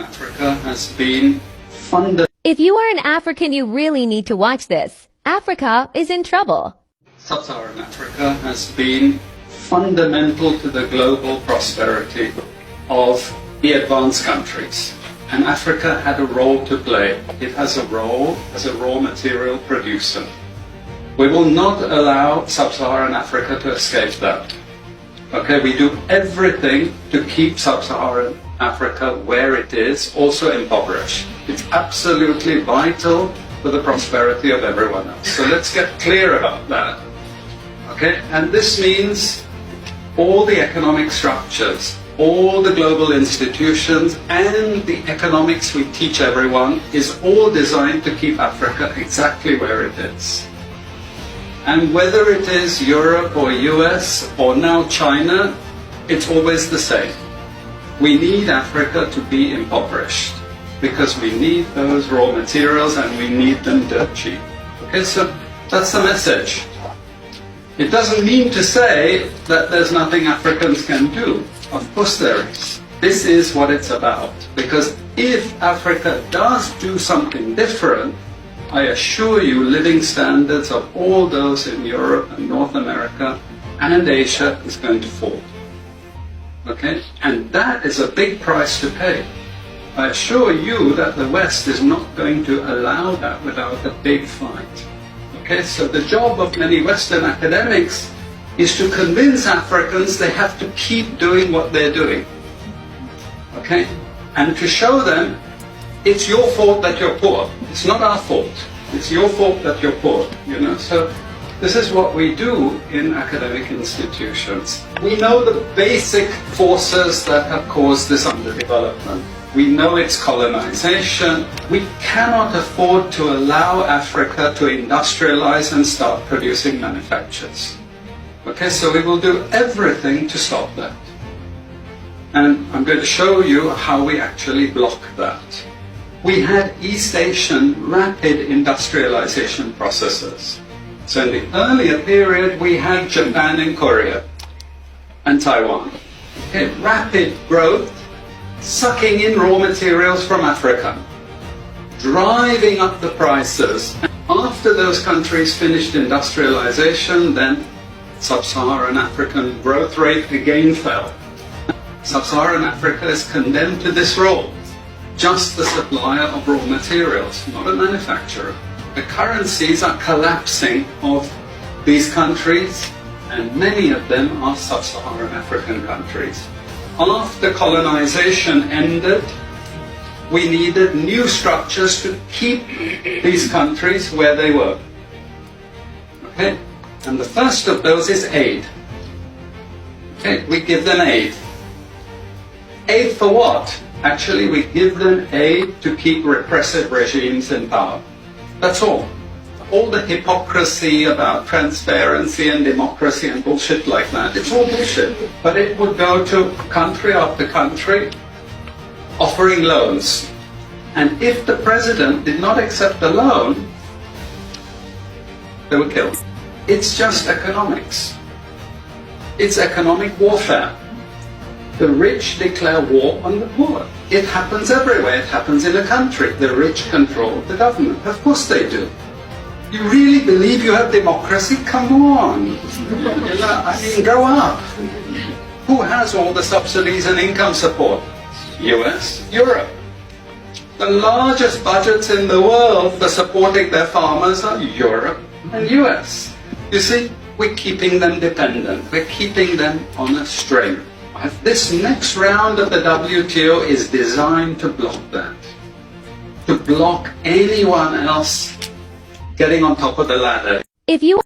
Africa has been fundamental. If you are an African, you really need to watch this. Africa is in trouble. Sub-Saharan Africa has been fundamental to the global prosperity of the advanced countries. And Africa had a role to play. It has a role as a raw material producer. We will not allow Sub-Saharan Africa to escape that. Okay, we do everything to keep Sub-Saharan Africa where it is, also impoverished. It's absolutely vital for the prosperity of everyone else. So let's get clear about that. Okay, and this means all the economic structures, all the global institutions, and the economics we teach everyone is all designed to keep Africa exactly where it is. And whether it is Europe or US or now China, it's always the same. We need Africa to be impoverished because we need those raw materials and we need them dirt cheap. Okay, so that's the message. It doesn't mean to say that there's nothing Africans can do. Of course there is. This is what it's about. Because if Africa does do something different, I assure you living standards of all those in Europe and North America and Asia is going to fall. Okay? And that is a big price to pay. I assure you that the West is not going to allow that without a big fight. Okay? So the job of many Western academics is to convince Africans they have to keep doing what they're doing. Okay? And to show them it's your fault that you're poor. It's not our fault. It's your fault that you're poor. You know? So this is what we do in academic institutions. We know the basic forces that have caused this underdevelopment. We know it's colonization. We cannot afford to allow Africa to industrialize and start producing manufactures. Okay, so we will do everything to stop that. And I'm going to show you how we actually block that. We had East Asian rapid industrialization processes. So in the earlier period, we had Japan and Korea and Taiwan. Okay, rapid growth, sucking in raw materials from Africa, driving up the prices. After those countries finished industrialization, then Sub-Saharan African growth rate again fell. Sub-Saharan Africa is condemned to this role, just the supplier of raw materials, not a manufacturer. The currencies are collapsing of these countries, and many of them are Sub-Saharan African countries. After colonization ended, we needed new structures to keep these countries where they were. Okay? And the first of those is aid. Okay, we give them aid. Aid for what? Actually, we give them aid to keep repressive regimes in power. That's all. All the hypocrisy about transparency and democracy and bullshit like that, it's all bullshit. But it would go to country after country offering loans. And if the president did not accept the loan, they were killed. It's just economics. It's economic warfare. The rich declare war on the poor. It happens everywhere. It happens in a country. The rich control the government. Of course they do. You really believe you have democracy? Come on. I mean, grow up. Who has all the subsidies and income support? US, Europe. The largest budgets in the world for supporting their farmers are Europe and US. You see, we're keeping them dependent. We're keeping them on a string. This next round of the WTO is designed to block that. To block anyone else getting on top of the ladder. If you